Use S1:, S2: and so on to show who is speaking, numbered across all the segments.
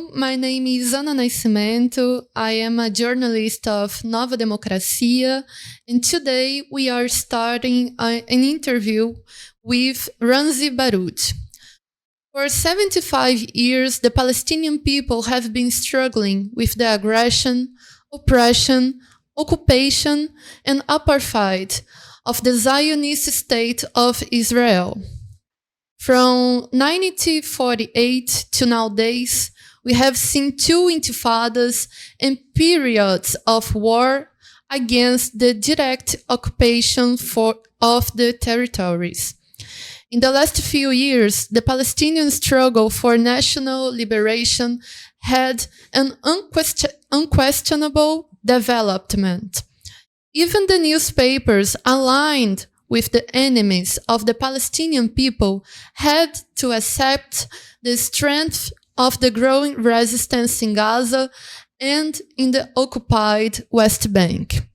S1: Hello, my name is Ana Nascimento. I am a journalist of Nova Democracia, and today we are starting an interview with Ramzy Baroud. For 75 years, the Palestinian people have been struggling with the aggression, oppression, occupation, and apartheid of the Zionist state of Israel. From 1948 to nowadays, we have seen two intifadas and periods of war against the direct occupation of the territories. In the last few years, the Palestinian struggle for national liberation had an unquestionable development. Even the newspapers aligned with the enemies of the Palestinian people had to accept the strength of the growing resistance in Gaza and in the occupied West Bank.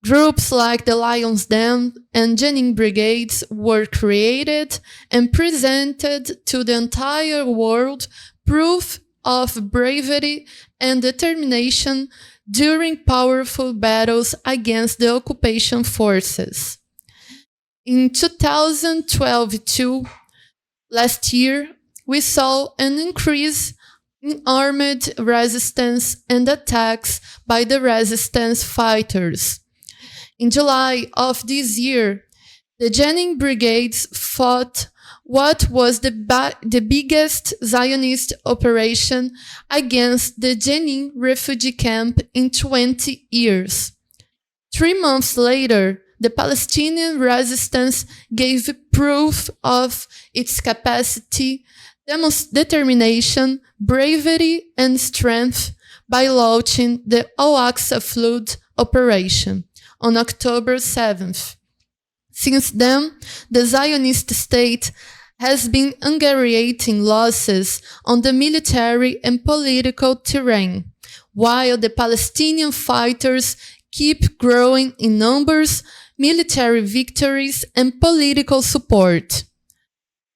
S1: Groups like the Lions Den and Jenin brigades were created and presented to the entire world proof of bravery and determination during powerful battles against the occupation forces. In 2012 too, last year, we saw an increase in armed resistance and attacks by the resistance fighters. In July of this year, the Jenin brigades fought what was the biggest Zionist operation against the Jenin refugee camp in 20 years. 3 months later, the Palestinian resistance gave proof of its capacity, determination, bravery, and strength by launching the Al-Aqsa flood operation on October 7th. Since then, the Zionist state has been aggregating losses on the military and political terrain, while the Palestinian fighters keep growing in numbers, military victories, and political support.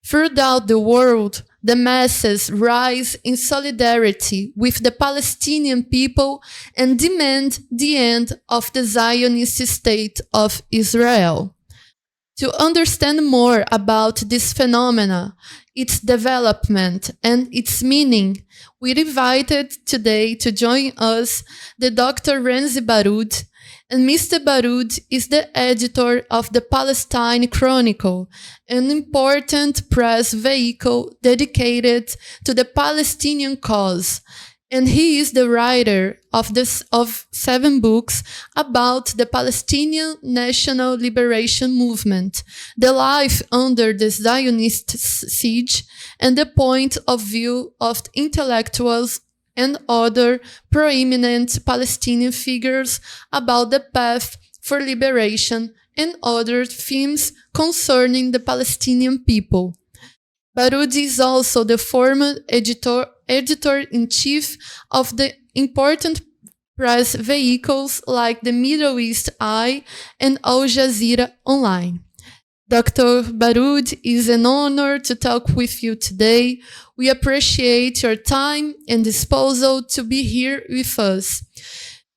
S1: Throughout the world, the masses rise in solidarity with the Palestinian people and demand the end of the Zionist state of Israel. To understand more about this phenomena, its development, and its meaning, we invited today to join us the Dr. Ramzy Baroud, and Mr. Baroud is the editor of the Palestine Chronicle, an important press vehicle dedicated to the Palestinian cause, and he is the writer of 7 books about the Palestinian National Liberation Movement, the life under the Zionist siege, and the point of view of intellectuals and other prominent Palestinian figures about the path for liberation and other themes concerning the Palestinian people. Baroud is also the former editor-in-chief of the important press vehicles like the Middle East Eye and Al Jazeera Online. Dr. Baroud, it is an honor to talk with you today. We appreciate your time and disposal to be here with us.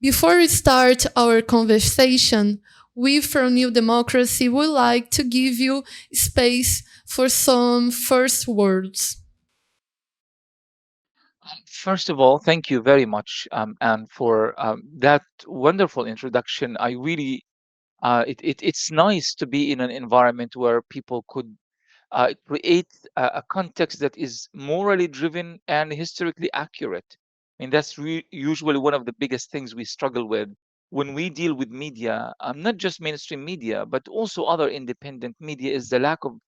S1: Before we start our conversation, we from New Democracy would like to give you space for some first words.
S2: First of all, thank you very much, and for that wonderful introduction. I really, it's nice to be in an environment where people could create a context that is morally driven and historically accurate. I mean, that's usually one of the biggest things we struggle with when we deal with media, not just mainstream media, but also other independent media, is the lack of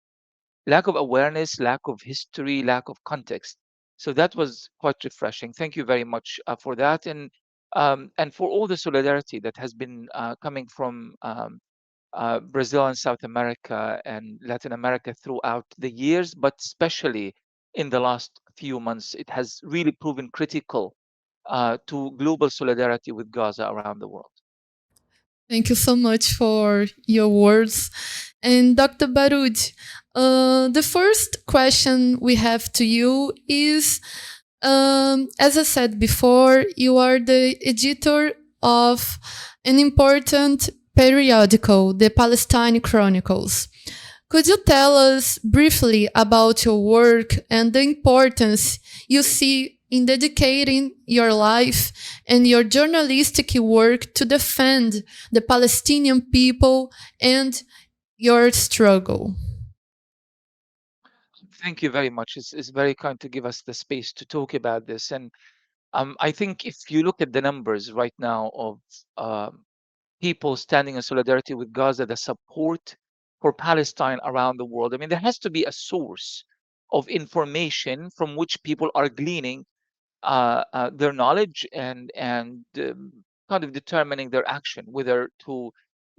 S2: awareness, lack of history, lack of context. So that was quite refreshing. Thank you very much for that, and for all the solidarity that has been coming from Brazil and South America and Latin America throughout the years, but especially in the last few months, it has really proven critical to global solidarity with Gaza around the world.
S1: Thank you so much for your words. And Dr. Baroud, the first question we have to you is, As I said before, you are the editor of an important periodical, the Palestine Chronicles. Could you tell us briefly about your work and the importance you see in dedicating your life and your journalistic work to defend the Palestinian people and your struggle?
S2: Thank you very much. It's very kind to give us the space to talk about this. And I think if you look at the numbers right now of people standing in solidarity with Gaza, the support for Palestine around the world, I mean, there has to be a source of information from which people are gleaning their knowledge and kind of determining their action, whether to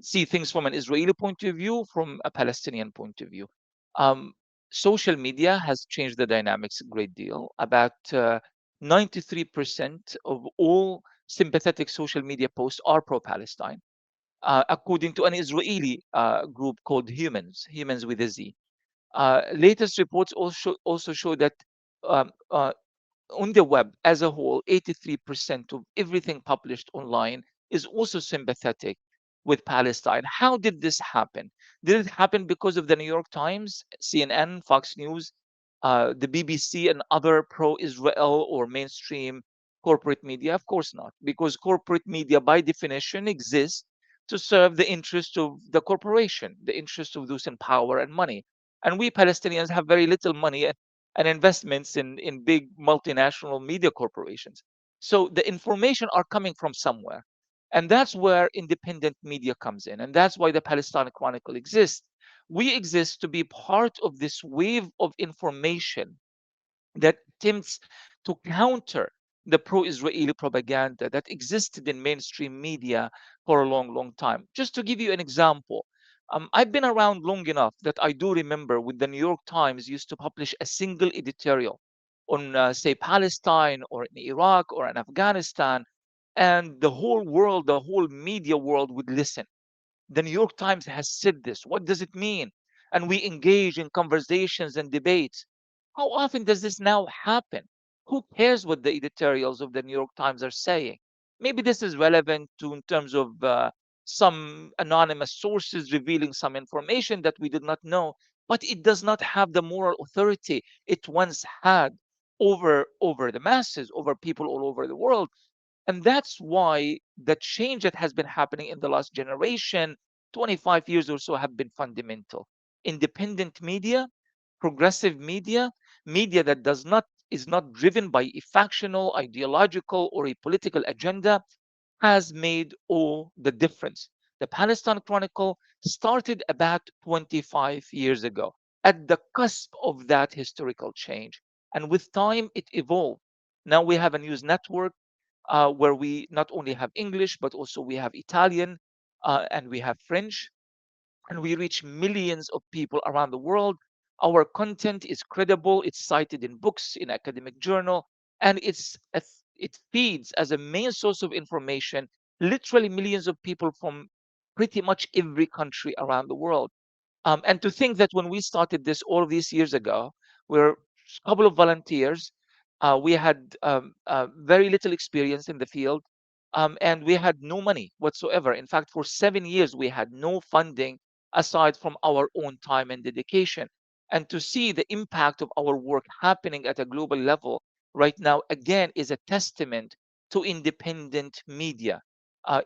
S2: see things from an Israeli point of view, from a Palestinian point of view. Um, Social media has changed the dynamics a great deal. About 93% of all sympathetic social media posts are pro-Palestine, according to an Israeli group called Humans with a Z. Latest reports also show that um, uh, on the web as a whole, 83% of everything published online is also sympathetic with Palestine. How did this happen? Did it happen because of the New York Times, CNN, Fox News, the BBC, and other pro Israel or mainstream corporate media? Of course not, because corporate media, by definition, exists to serve the interest of the corporation, the interest of those in power and money. And we Palestinians have very little money and investments in big multinational media corporations. So the information are coming from somewhere. And that's where independent media comes in. And that's why the Palestine Chronicle exists. We exist to be part of this wave of information that attempts to counter the pro-Israeli propaganda that existed in mainstream media for a long, long time. Just to give you an example, I've been around long enough that I do remember when the New York Times used to publish a single editorial on, say, Palestine or in Iraq or in Afghanistan, and the whole world, the whole media world would listen. The New York Times has said this. What does it mean? And we engage in conversations and debates. How often does this now happen? Who cares what the editorials of the New York Times are saying? Maybe this is relevant to in terms of some anonymous sources revealing some information that we did not know, but it does not have the moral authority it once had over the masses, over people all over the world. And that's why the change that has been happening in the last generation, 25 years or so, have been fundamental. Independent media, progressive media, media that does not is not driven by a factional, ideological, or a political agenda, has made all the difference. The Palestine Chronicle started about 25 years ago, at the cusp of that historical change. And with time, it evolved. Now we have a news network where we not only have English, but also we have Italian and we have French, and we reach millions of people around the world. Our content is credible, it's cited in books, in academic journal, and it feeds as a main source of information literally millions of people from pretty much every country around the world. And to think that when we started this all these years ago, we're a couple of volunteers. We had very little experience in the field, and we had no money whatsoever. In fact, for 7 years, we had no funding aside from our own time and dedication. And to see the impact of our work happening at a global level right now, again, is a testament to independent media.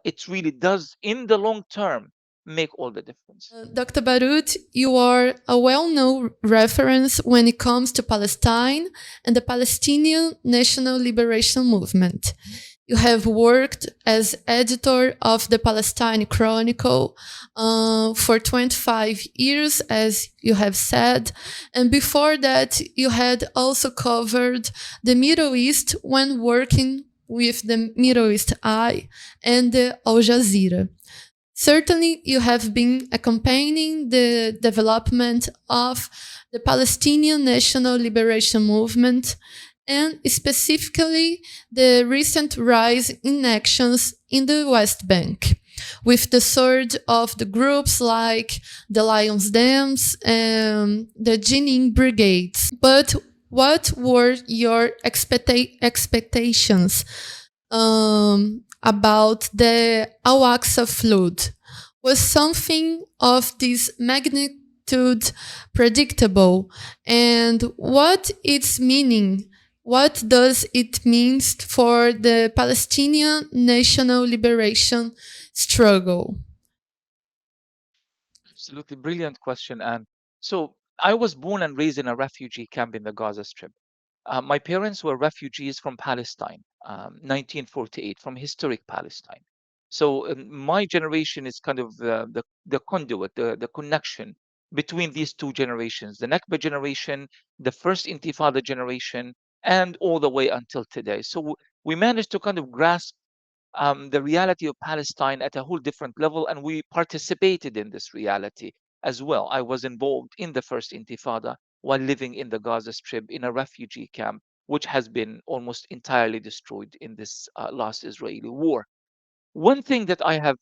S2: It really does, in the long term, make all the difference.
S1: Dr. Baroud, you are a well-known reference when it comes to Palestine and the Palestinian National Liberation Movement. You have worked as editor of the Palestine Chronicle for 25 years, as you have said. And before that, you had also covered the Middle East when working with the Middle East Eye and the Al Jazeera. Certainly, you have been accompanying the development of the Palestinian National Liberation Movement and specifically the recent rise in actions in the West Bank, with the surge of the groups like the Lions Dams and the Jenin Brigades. But what were your expectations about the Al-Aqsa flood? Was something of this magnitude predictable? And what its meaning? What does it mean for the Palestinian national liberation struggle?
S2: Absolutely brilliant question, Anne. So I was born and raised in a refugee camp in the Gaza Strip. My parents were refugees from Palestine, 1948, from historic Palestine. So my generation is kind of the conduit, the connection between these two generations, the Nakba generation, the first Intifada generation, and all the way until today. So we managed to kind of grasp the reality of Palestine at a whole different level, and we participated in this reality as well. I was involved in the first Intifada while living in the Gaza Strip in a refugee camp, which has been almost entirely destroyed in this last Israeli war. One thing that I have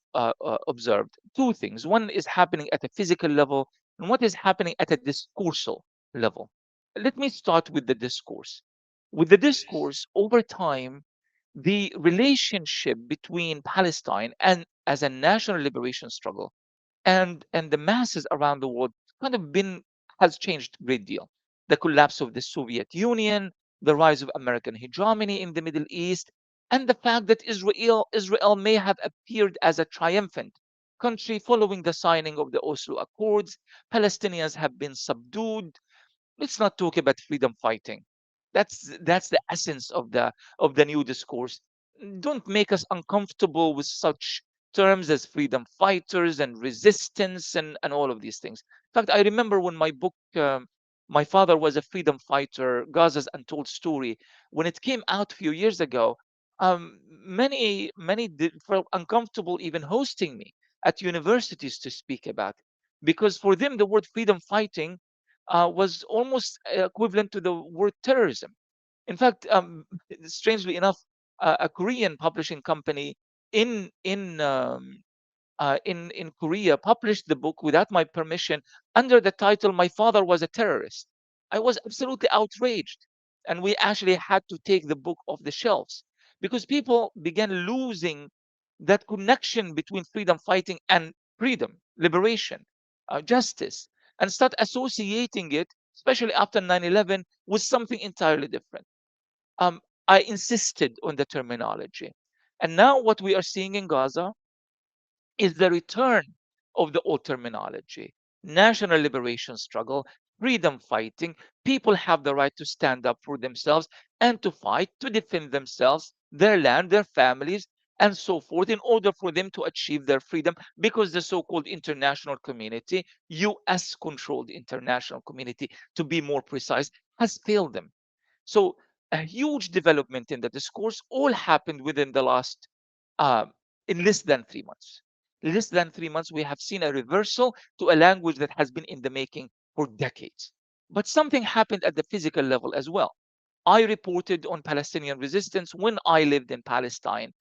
S2: observed, two things. One is happening at a physical level, and what is happening at a discoursal level. Let me start with the discourse. With the discourse, over time, the relationship between Palestine and as a national liberation struggle and the masses around the world kind of been has changed a great deal. The collapse of the Soviet Union, the rise of American hegemony in the Middle East, and the fact that Israel may have appeared as a triumphant country following the signing of the Oslo Accords. Palestinians have been subdued. Let's not talk about freedom fighting. That's the essence of the new discourse. Don't make us uncomfortable with such terms as freedom fighters and resistance and all of these things. In fact, I remember when my book, my father was a freedom fighter, Gaza's Untold Story, when it came out a few years ago. Many felt uncomfortable even hosting me at universities to speak about it, because for them the word freedom fighting was almost equivalent to the word terrorism. In fact, strangely enough, a Korean publishing company in in um, in Korea published the book without my permission under the title "My Father Was a Terrorist." I was absolutely outraged, and we actually had to take the book off the shelves because people began losing that connection between freedom fighting and freedom, liberation, justice, and start associating it, especially after 9/11, with something entirely different. um, I insisted on the terminology. And now what we are seeing in Gaza is the return of the old terminology: national liberation struggle, freedom fighting. People have the right to stand up for themselves and to fight, to defend themselves, their land, their families, and so forth, in order for them to achieve their freedom, because the so called international community, US controlled international community, to be more precise, has failed them. So a huge development in the discourse all happened within the last, uh, in less than 3 months. Less than 3 months, we have seen a reversal to a language that has been in the making for decades. But something happened at the physical level as well. I reported on Palestinian resistance when I lived in Palestine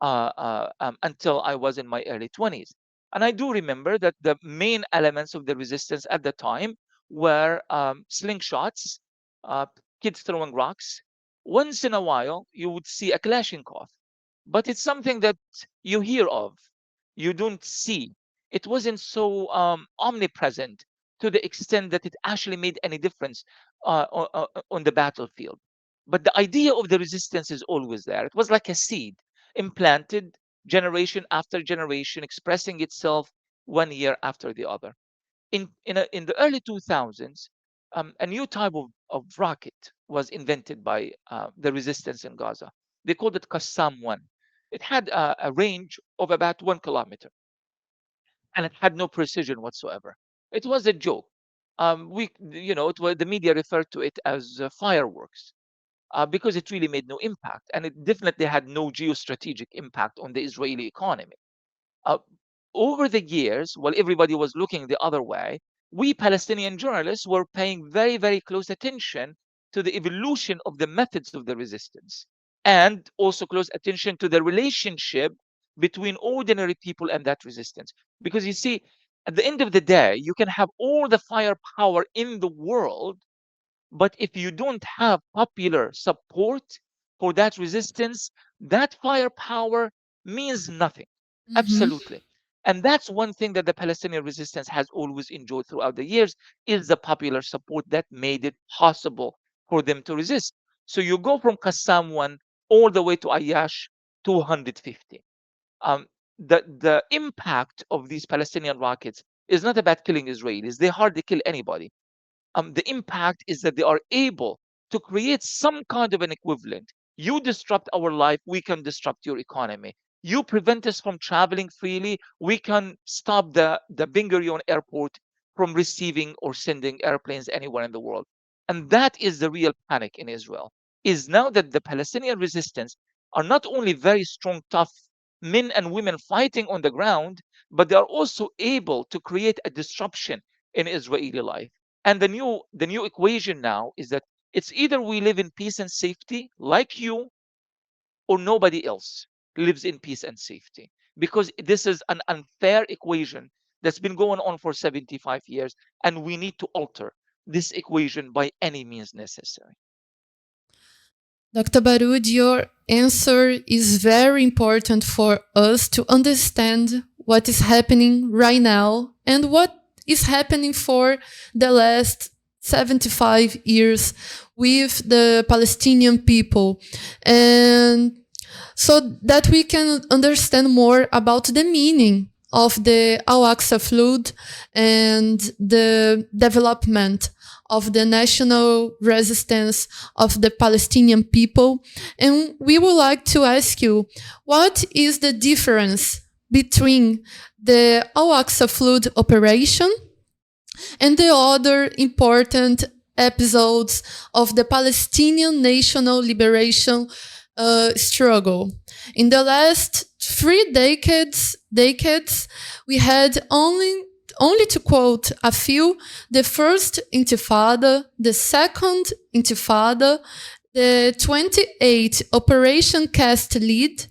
S2: until I was in my early 20s. And I do remember that the main elements of the resistance at the time were slingshots, uh, kids throwing rocks. Once in a while, you would see a Kalashnikov, but it's something that you hear of, you don't see. It wasn't so omnipresent to the extent that it actually made any difference on the battlefield. But the idea of the resistance is always there. It was like a seed implanted generation after generation, expressing itself one year after the other. In the early 2000s, a new type of rocket was invented by the resistance in Gaza. They called it Qassam 1. It had a range of about 1 kilometer, and it had no precision whatsoever. It was a joke. The media referred to it as fireworks because it really made no impact, and it definitely had no geostrategic impact on the Israeli economy. Uh, Over the years, while everybody was looking the other way, we Palestinian journalists were paying very, very close attention to the evolution of the methods of the resistance, and also close attention to the relationship between ordinary people and that resistance. Because you see, at the end of the day, you can have all the firepower in the world, But if you don't have popular support for that resistance, that firepower means nothing.
S1: Mhm.
S2: Absolutely. And that's one thing that the Palestinian resistance has always enjoyed throughout the years is the popular support that made it possible for them to resist. So you go from Qassam 1 all the way to Ayyash 250. Um, the impact of these Palestinian rockets is not about killing Israelis. They hardly kill anybody. The impact is that they are able to create some kind of an equivalent. You disrupt our life, we can disrupt your economy. You prevent us from traveling freely, we can stop the Ben Gurion airport from receiving or sending airplanes anywhere in the world. And that is the real panic in Israel, is now that the Palestinian resistance are not only very strong, tough men and women fighting on the ground, but they are also able to create a disruption in Israeli life. And the new equation now is that it's either we live in peace and safety like you, or nobody else lives in peace and safety, because this is an unfair equation that's been going on for 75 years, and we need to alter this equation by any means necessary.
S1: Dr. Baroud, your answer is very important for us to understand what is happening right now and what is happening for the last 75 years with the Palestinian people. And so that we can understand more about the meaning of the Al-Aqsa flood and the development of the national resistance of the Palestinian people. And we would like to ask you, what is the difference between the Al-Aqsa flood operation and the other important episodes of the Palestinian national liberation struggle? In the last 3 decades, we had only to quote a few, the first Intifada, the second Intifada, the 28th Operation Cast Lead,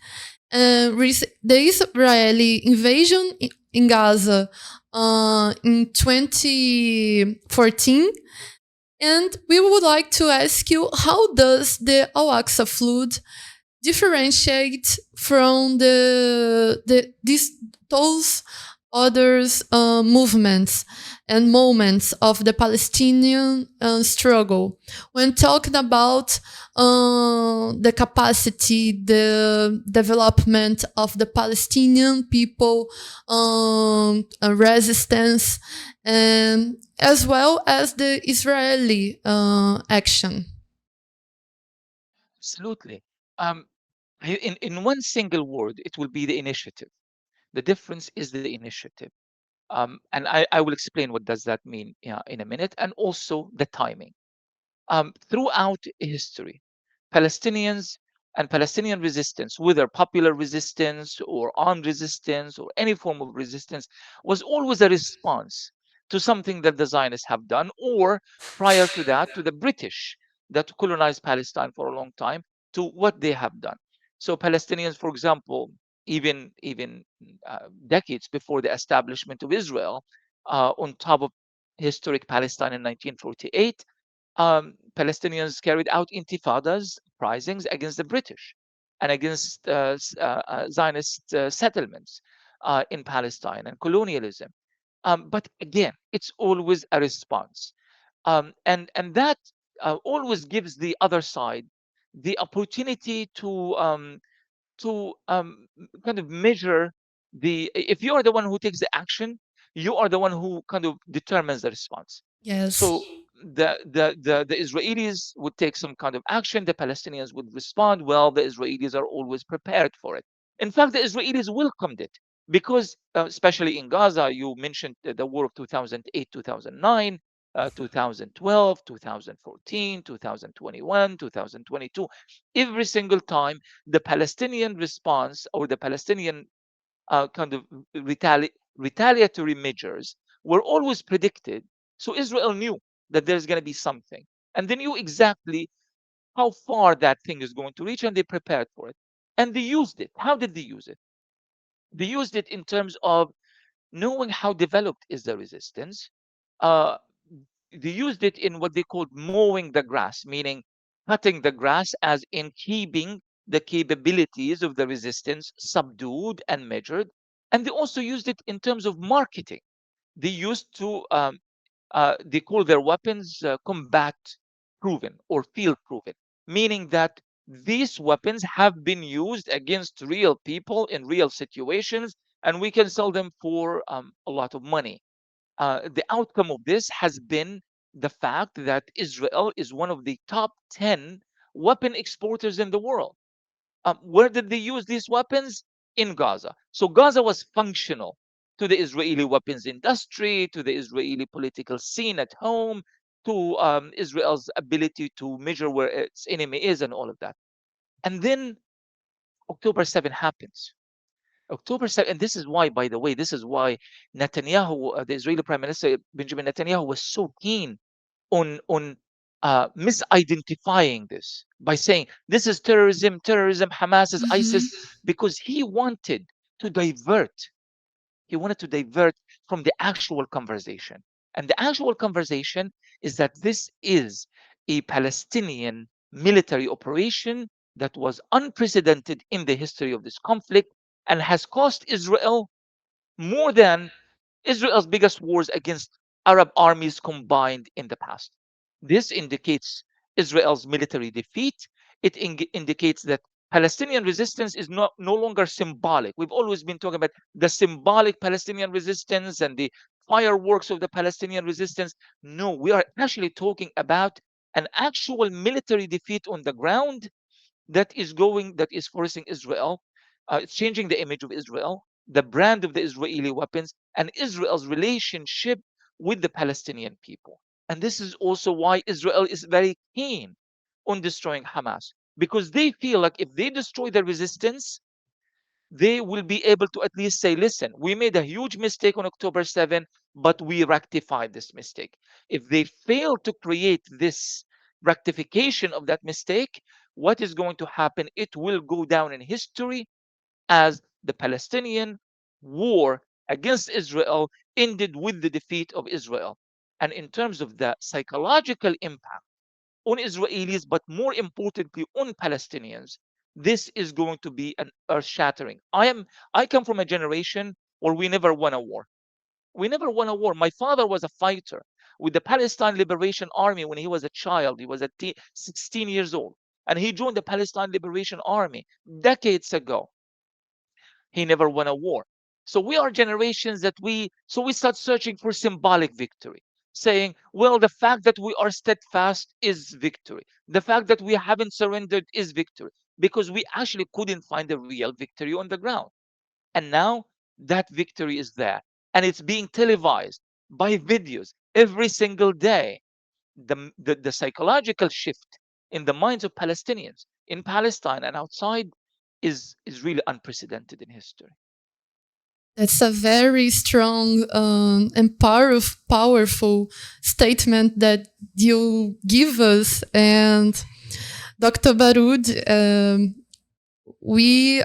S1: the Israeli invasion in Gaza in 2014. And we would like to ask you, how does the Al-Aqsa flood differentiate from those others movements and moments of the Palestinian struggle when talking about the capacity, the development of the Palestinian people, resistance, and as well as the Israeli action?
S2: Absolutely. Um, in one single word, it will be the initiative. The difference is the initiative. And I will explain what does that mean in a minute, and also the timing. Throughout history, Palestinians and Palestinian resistance, whether popular resistance or armed resistance or any form of resistance, was always a response to something that the Zionists have done, or prior to that, to the British that colonized Palestine for a long time, to what they have done. So Palestinians, for example, decades before the establishment of Israel, on top of historic Palestine in 1948, Palestinians carried out intifadas, uprisings against the British and against Zionist settlements in Palestine and colonialism. But again, it's always a response, and that always gives the other side the opportunity to kind of measure the. If you are the one who takes the action, you are the one who kind of determines the response.
S1: Yes.
S2: So the Israelis would take some kind of action, the Palestinians would respond. Well, the Israelis are always prepared for it. In fact, the Israelis welcomed it because, especially in Gaza, you mentioned the war of 2008, 2009, 2012, 2014, 2021, 2022. Every single time, the Palestinian response or the Palestinian kind of retaliatory measures were always predicted. So Israel knew that there's going to be something, and they knew exactly how far that thing is going to reach, and they prepared for it. And they used it. How did they use it? They used it in terms of knowing how developed is the resistance, uh, they used it in what they called mowing the grass, meaning cutting the grass, as in keeping the capabilities of the resistance subdued and measured. And they also used it in terms of marketing. They used to, they call their weapons combat proven or field proven, meaning that these weapons have been used against real people in real situations, and we can sell them for a lot of money. The outcome of this has been the fact that Israel is one of the top 10 weapon exporters in the world. Where did they use these weapons? In Gaza. So Gaza was functional to the Israeli weapons industry, to the Israeli political scene at home, to Israel's ability to measure where its enemy is, and all of that. And then October 7 happens. October 7, and this is why, by the way, this is why Netanyahu, the Israeli Prime Minister Benjamin Netanyahu, was so keen on misidentifying this by saying this is terrorism, Hamas is
S1: Mhm.
S2: ISIS, because he wanted to divert from the actual conversation. And the actual conversation is that this is a Palestinian military operation that was unprecedented in the history of this conflict and has cost Israel more than Israel's biggest wars against Arab armies combined in the past. This indicates Israel's military defeat. It indicates that Palestinian resistance is no longer symbolic. We've always been talking about the symbolic Palestinian resistance and the fireworks of the Palestinian resistance. No, we are actually talking about an actual military defeat on the ground that is forcing Israel, it's changing the image of Israel, the brand of the Israeli weapons, and Israel's relationship with the Palestinian people. And this is also why Israel is very keen on destroying Hamas, because they feel like if they destroy the resistance, they will be able to at least say, listen, we made a huge mistake on October 7, but we rectified this mistake. If they fail to create this rectification of that mistake, what is going to happen? It will go down in history as the Palestinian war against Israel ended with the defeat of Israel. And in terms of the psychological impact on Israelis, but more importantly on Palestinians, this is going to be an earth shattering. I come from a generation where we never won a war. We never won a war. My father was a fighter with the Palestine Liberation Army when he was a child. He was 16 years old. And he joined the Palestine Liberation Army decades ago. He never won a war. So we are generations that we start searching for symbolic victory, saying, well, the fact that we are steadfast is victory. The fact that we haven't surrendered is victory, because we actually couldn't find a real victory on the ground. And now that victory is there, and it's being televised by videos every single day. The psychological shift in the minds of Palestinians in Palestine and outside is really unprecedented in history.
S1: That's a very strong and powerful statement that you give us. And Dr. Baroud, we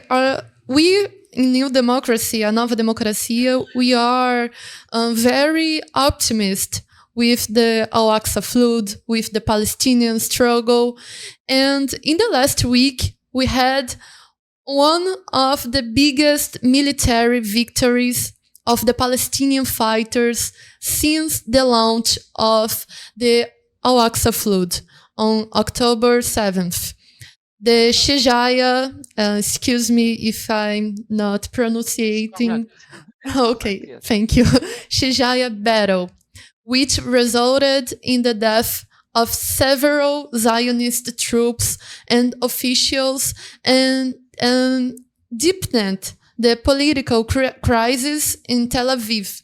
S1: in New Democracy, a Nova Democracia, we are very optimist with the Al-Aqsa flood, with the Palestinian struggle. And in the last week, we had one of the biggest military victories of the Palestinian fighters since the launch of the Al-Aqsa flood on October 7th. The Shuja'iyya, excuse me if I'm not pronunciating. Okay,
S2: Yes.
S1: thank you. Shuja'iyya battle, which resulted in the death of several Zionist troops and officials and deepened the political crisis in Tel Aviv.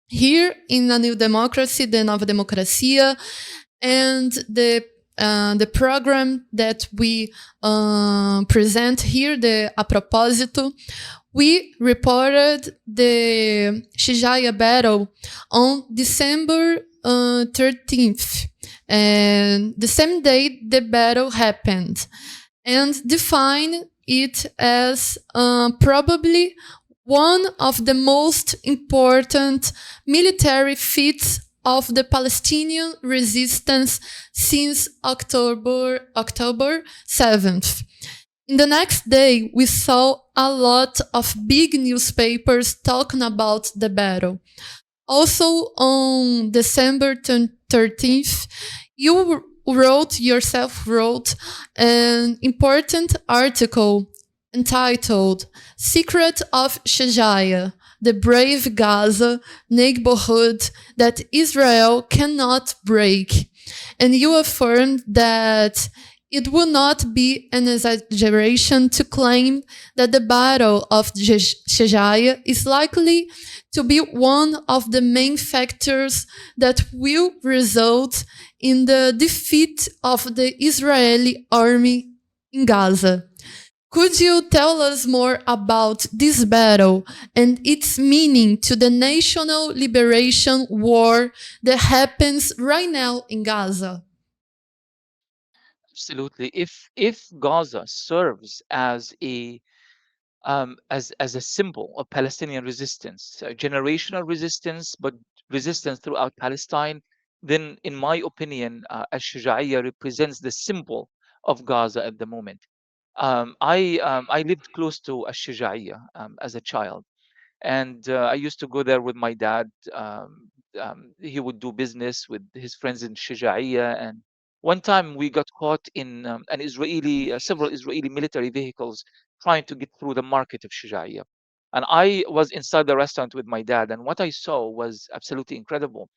S1: Here in a New Democracy, the Nova Democracia, and the program that we present here, the A Propósito, we reported the Shuja'iyya battle on December 13th, and the same day the battle happened, and defined it as probably one of the most important military feats of the Palestinian resistance since October 7th. In the next day, we saw a lot of big newspapers talking about the battle. Also, on December 13th, you wrote an important article entitled Secret of Shuja'iyya, the brave Gaza neighborhood that Israel cannot break. And you affirmed that it would not be an exaggeration to claim that the Battle of Shuja'iyya is likely to be one of the main factors that will result in the defeat of the Israeli army in Gaza. Could you tell us more about this battle and its meaning to the national liberation war that happens right now in Gaza?
S2: Absolutely. If Gaza serves as a symbol of Palestinian resistance, generational resistance, but resistance throughout Palestine, then, in my opinion, Al-Shuja'iyya represents the symbol of Gaza at the moment. I lived close to Al-Shuja'iyya as a child, and I used to go there with my dad. He would do business with his friends in Shuja'iyya, and one time we got caught in several Israeli military vehicles trying to get through the market of Shuja'iyya. And I was inside the restaurant with my dad, and what I saw was absolutely incredible.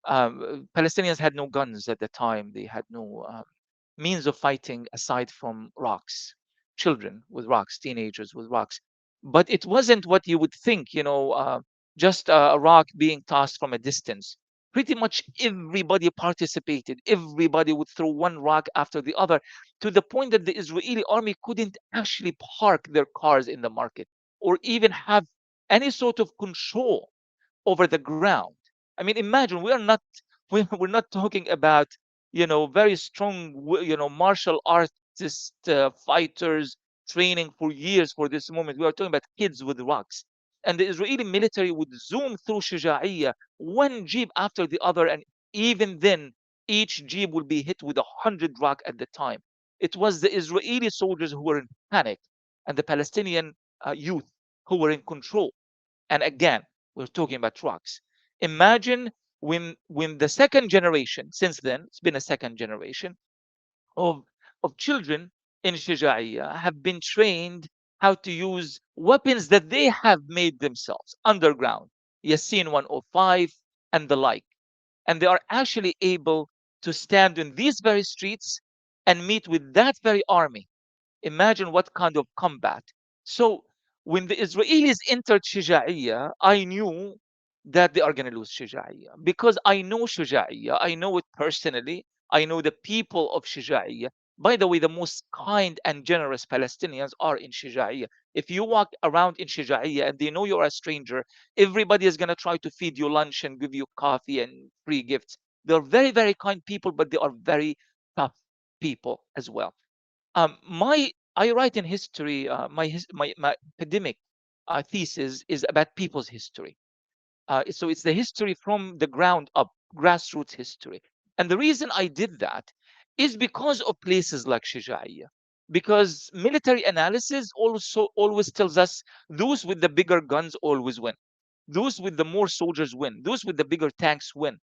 S2: Palestinians had no guns at the time. They had no means of fighting aside from rocks, children with rocks, teenagers with rocks. But it wasn't what you would think, just a rock being tossed from a distance. Pretty much everybody participated. Everybody would throw one rock after the other, to the point that the Israeli army couldn't actually park their cars in the market or even have any sort of control over the ground. I mean, imagine, we are not we're not talking about very strong martial artist fighters training for years for this moment. We are talking about kids with rocks, and the Israeli military would zoom through Shuja'iyya, one jeep after the other, and even then, each jeep would be hit with 100 rock at the time. It was the Israeli soldiers who were in panic, and the Palestinian youth who were in control. And again, we're talking about rocks. Imagine when the second generation, since then, it's been a second generation of children in Shuja'iyya have been trained how to use weapons that they have made themselves underground, Yasin 105 and the like. And they are actually able to stand in these very streets and meet with that very army. Imagine what kind of combat. So when the Israelis entered Shuja'iyya, I knew that they are going to lose Shuja'iyya, because I know Shuja'iyya. I know it personally. I know the people of Shuja'iyya. By the way, the most kind and generous Palestinians are in Shuja'iyya. If you walk around in Shuja'iyya and they know you're a stranger, everybody is going to try to feed you lunch and give you coffee and free gifts. They're very, very kind people, but they are very tough people as well. My I write in history. My academic thesis is about people's history. So it's the history from the ground up, grassroots history. And the reason I did that is because of places like Shuja'iyya. Because military analysis also always tells us those with the bigger guns always win. Those with the more soldiers win. Those with the bigger tanks win.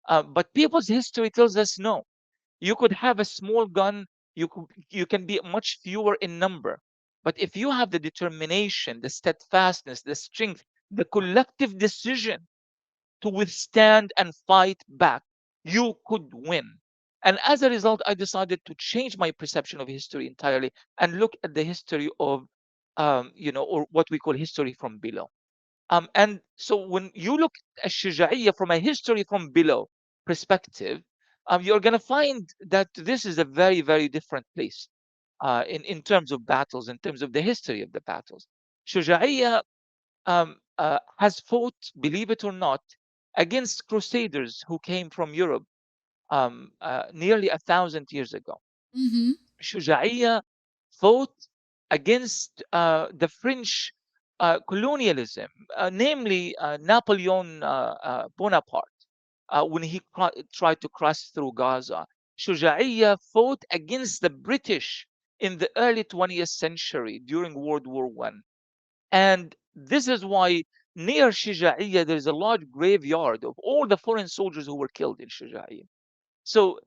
S2: But people's history tells us no. You could have a small gun, you can be much fewer in number, but if you have the determination, the steadfastness, the strength, the collective decision to withstand and fight back, you could win. And as a result, I decided to change my perception of history entirely and look at the history of or what we call history from below. And so when you look at Shuja'iyya from a history from below perspective, you're going to find that this is a very, very different place in terms of battles, in terms of the history of the battles. Shuja'iyya has fought, believe it or not, against crusaders who came from Europe nearly 1,000 years ago.
S1: Mm-hmm.
S2: Shuja'iyya fought against the French colonialism, namely Napoleon Bonaparte. when he tried to cross through Gaza. Shuja'iyya fought against the British in the early 20th century during World War One. And this is why near Shuja'iyya there is a large graveyard of all the foreign soldiers who were killed in Shuja'iyya. So,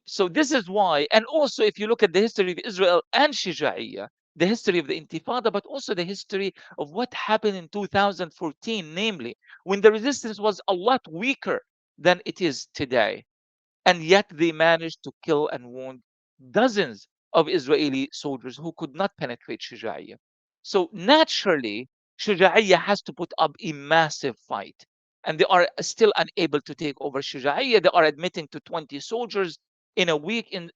S2: so this is why, and also if you look at the history of Israel and Shuja'iyya, the history of the Intifada, but also the history of what happened in 2014, namely when the resistance was a lot weaker than it is today, and yet they managed to kill and wound dozens of Israeli soldiers who could not penetrate Shuja'iyya. So naturally, Shuja'iyya has to put up a massive fight. And they are still unable to take over Shuja'iyya. They are admitting to 20 soldiers in a week, and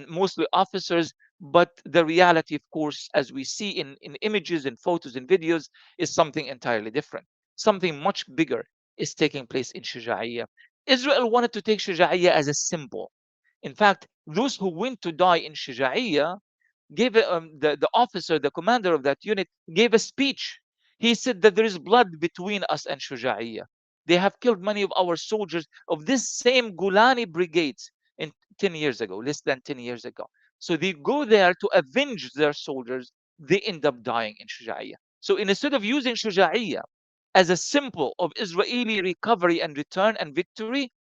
S2: mostly officers. But the reality, of course, as we see in images and photos and videos, is something entirely different. Something much bigger is taking place in Shuja'iyya. Israel wanted to take Shuja'iyya as a symbol. In fact, those who went to die in Shuja'iyya gave the officer, the commander of that unit, gave a speech. He said that there is blood between us and Shuja'iyya. They have killed many of our soldiers of this same Golani brigades in 10 years ago, less than 10 years ago. So they go there to avenge their soldiers. They end up dying in Shuja'iyya. So instead of using Shuja'iyya as a symbol of Israeli recovery and return and victory,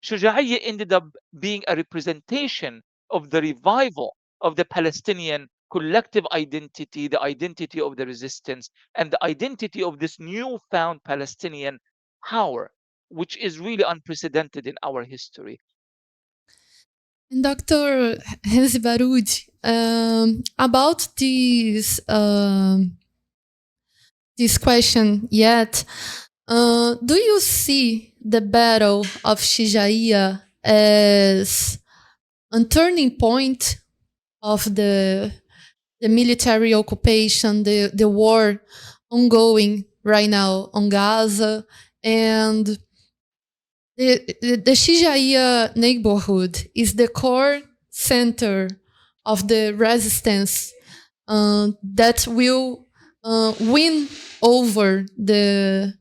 S2: Shuja'iyya ended up being a representation of the revival of the Palestinian collective identity, the identity of the resistance, and the identity of this newfound Palestinian power, which is really unprecedented in our history.
S1: And Dr. Ramzy Baroud, about this question yet, do you see the Battle of Shuja'iyya as a turning point of the military occupation, the war ongoing right now on Gaza, and the Shuja'iyya neighborhood is the core center of the resistance that will win over the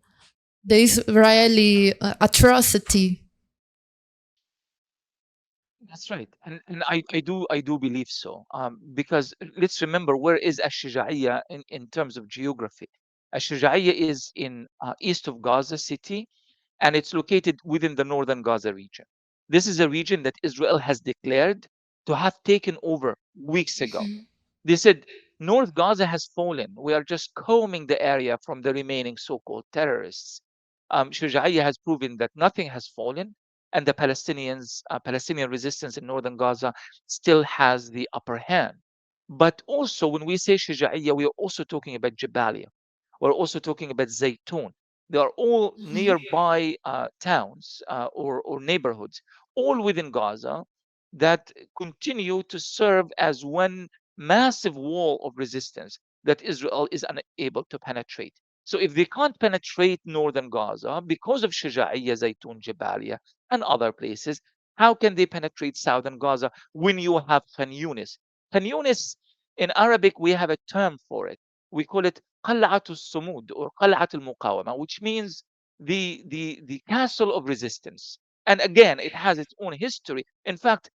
S1: Israeli atrocity.
S2: That's right, and I do believe so. Because let's remember, where is Ash-Shuja'iyya in terms of geography? Ash-Shuja'iyya is in east of Gaza City, and it's located within the northern Gaza region. This is a region that Israel has declared to have taken over weeks ago. They said North Gaza has fallen. We are just combing the area from the remaining so-called terrorists. Shuja'iyya has proven that nothing has fallen, and the Palestinian resistance in northern Gaza still has the upper hand. But also, when we say Shuja'iyya, we are also talking about Jabalia. We're also talking about Zaytun. They are all nearby towns or neighborhoods, all within Gaza, that continue to serve as one massive wall of resistance that Israel is unable to penetrate. So if they can't penetrate northern Gaza because of Shuja'iyya, Zaytun, Jabalia, and other places, how can they penetrate southern Gaza when you have Khan Yunis? Khan Yunis, in Arabic, we have a term for it. We call it Qal'atul Sumud or Qal'atul Muqawama, which means the castle of resistance. And again, it has its own history. In fact,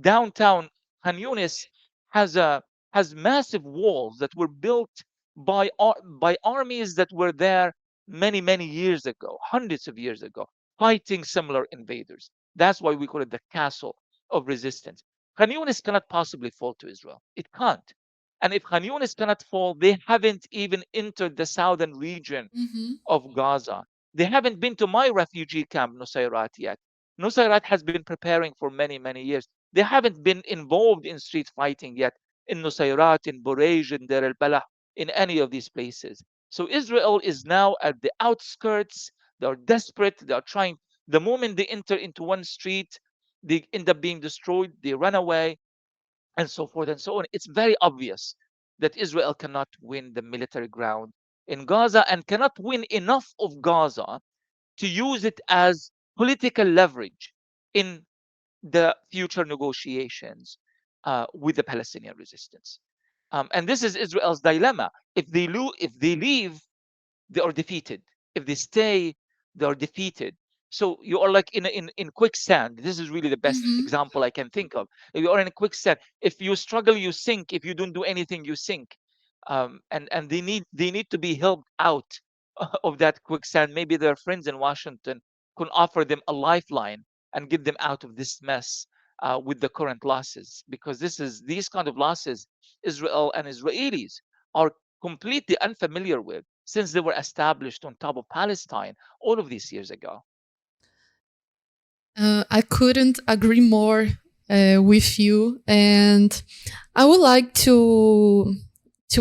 S2: downtown Khan Yunis has a has massive walls that were built by armies that were there many years ago, hundreds of years ago, fighting similar invaders. That's why we call it the castle of resistance. Khan Yunis cannot possibly fall to Israel. It can't. And if Khan Yunis cannot fall, they haven't even entered the southern region of Gaza. They haven't been to my refugee camp, Nusayrat, yet. Nusayrat has been preparing for many years. They haven't been involved in street fighting yet in Nusayrat, in Burej, in Deir al-Balah, in any of these places. So Israel is now at the outskirts. They're desperate. They're trying. The moment they enter into one street, they end up being destroyed. They run away, and so forth and so on. It's very obvious that Israel cannot win the military ground in Gaza and cannot win enough of Gaza to use it as political leverage in the future negotiations with the Palestinian resistance. And this is Israel's dilemma. If they leave, they are defeated. If they stay, they are defeated. So you are like in quicksand. This is really the best
S1: Mm-hmm.
S2: example I can think of. You are in a quicksand. If you struggle, you sink. If you don't do anything, you sink. And they need to be helped out of that quicksand. Maybe their friends in Washington can offer them a lifeline and get them out of this mess with the current losses, because these kind of losses Israel and Israelis are completely unfamiliar with since they were established on top of Palestine all of these years ago.
S1: I couldn't agree more with you, and I would like to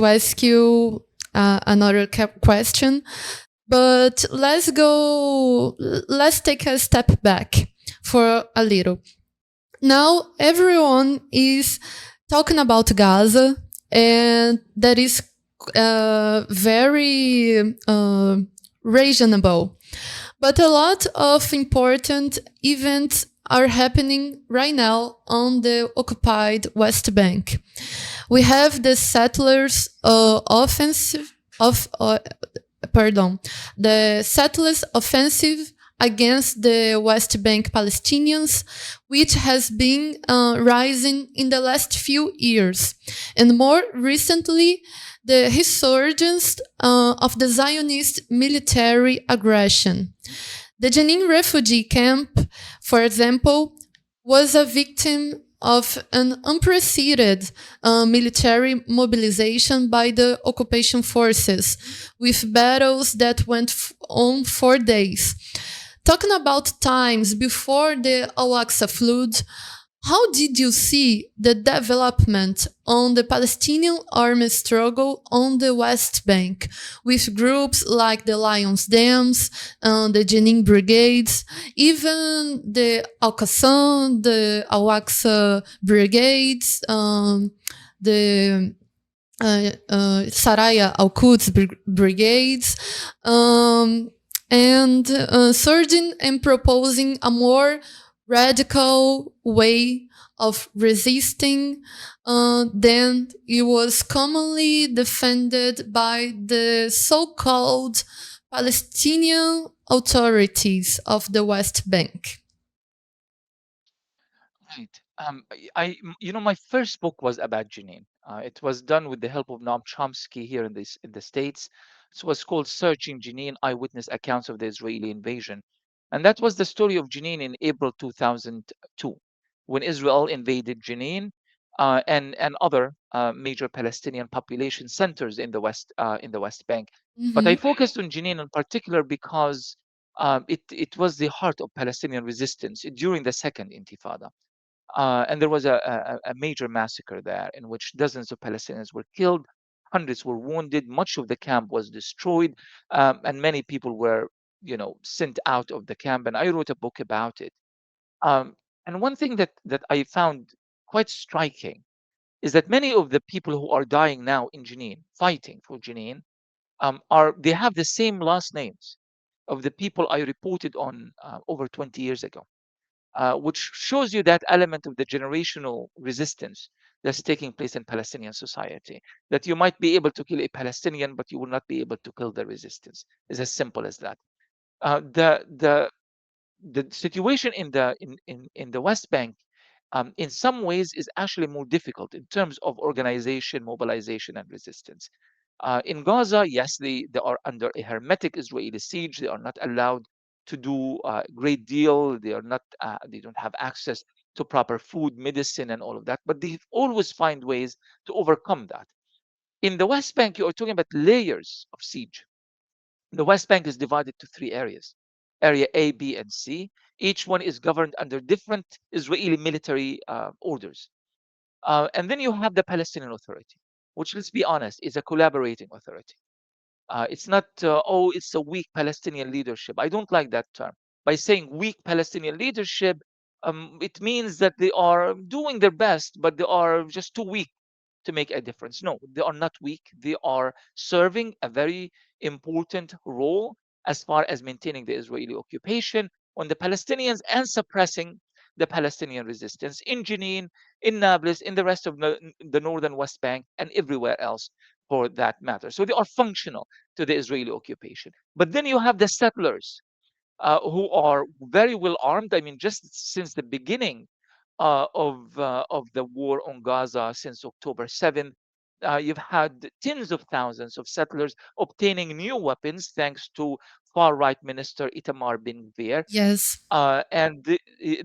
S1: ask you another question. But let's go. Let's take a step back for a little. Now everyone is talking about Gaza, and that is very reasonable. But a lot of important events are happening right now on the occupied West Bank. We have the settlers offensive of the settlers offensive against the West Bank Palestinians, which has been rising in the last few years, and more recently, the resurgence of the Zionist military aggression. The Jenin refugee camp, for example, was a victim of an unprecedented military mobilization by the occupation forces, with battles that went on for days. Talking about times before the Al-Aqsa flood, how did you see the development on the Palestinian army struggle on the West Bank, with groups like the Lions Dams, the Jenin Brigades, even the Al-Qassam, the Al-Aqsa Brigades, the Saraya Al-Quds Brigades, and surging and proposing a more radical way of resisting than it was commonly defended by the so-called Palestinian authorities of the West Bank.
S2: Right. My first book was about Jenin. It was done with the help of Noam Chomsky here in the States. It was called Searching Jenin: Eyewitness Accounts of the Israeli Invasion. And that was the story of Jenin in April 2002, when Israel invaded Jenin and other major Palestinian population centers in the West Bank. But I
S1: Mm-hmm.
S2: focused on Jenin in particular because it was the heart of Palestinian resistance during the Second Intifada. And there was a major massacre there in which dozens of Palestinians were killed, hundreds were wounded, much of the camp was destroyed, and many people were, sent out of the camp. And I wrote a book about it. Um, and one thing that I found quite striking is that many of the people who are dying now in Jenin, fighting for Jenin, they have the same last names of the people I reported on over 20 years ago, which shows you that element of the generational resistance that's taking place in Palestinian society. That you might be able to kill a Palestinian, but you will not be able to kill the resistance. It's as simple as that. The situation in the West Bank, in some ways, is actually more difficult in terms of organization, mobilization, and resistance. In Gaza, yes, they are under a hermetic Israeli siege. They are not allowed to do a great deal. They don't have access to proper food, medicine, and all of that. But they always find ways to overcome that. In the West Bank, you are talking about layers of siege. The West Bank is divided to three areas: Area A, B, and C. Each one is governed under different Israeli military orders. And then you have the Palestinian Authority, which, let's be honest, is a collaborating authority. It's not, it's a weak Palestinian leadership. I don't like that term. By saying weak Palestinian leadership, it means that they are doing their best, but they are just too weak to make a difference. No, they are not weak. They are serving a very important role as far as maintaining the Israeli occupation on the Palestinians and suppressing the Palestinian resistance in Jenin, in Nablus, in the rest of the northern West Bank, and everywhere else for that matter. So they are functional to the Israeli occupation. But then you have the settlers. who are very well armed. I mean, just since the beginning of the war on Gaza since October 7th, you've had tens of thousands of settlers obtaining new weapons thanks to far-right Minister Itamar Ben Gvir.
S1: Yes.
S2: And